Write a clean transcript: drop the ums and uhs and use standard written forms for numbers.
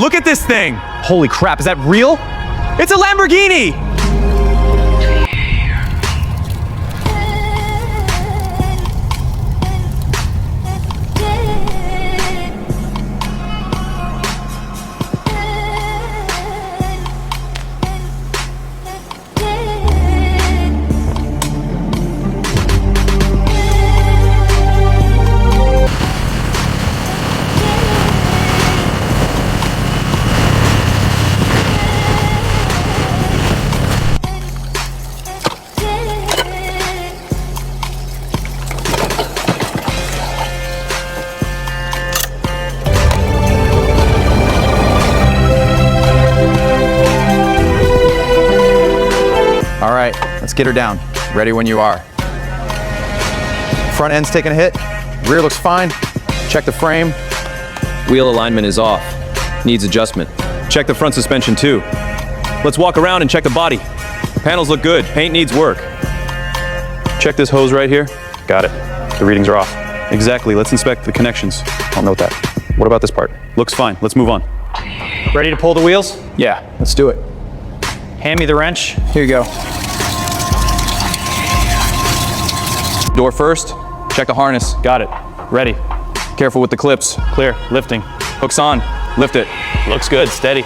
Look at this thing. Holy crap, is that real? It's a Lamborghini! All right, let's get her down. Ready when you are. Front end's taking a hit. Rear looks fine. Check the frame. Wheel alignment is off. Needs adjustment. Check the front suspension too. Let's walk around and check the body. Panels look good. Paint needs work. Check this hose right here. Got it. The readings are off. Exactly. Let's inspect the connections. I'll note that. What about this part? Looks fine. Let's move on. Ready to pull the wheels? Yeah, let's do it. Hand me the wrench. Here you go. Door first. Check the harness. Got it. Ready. Careful with the clips. Clear. Lifting. Hooks on. Lift it. Looks good. Steady.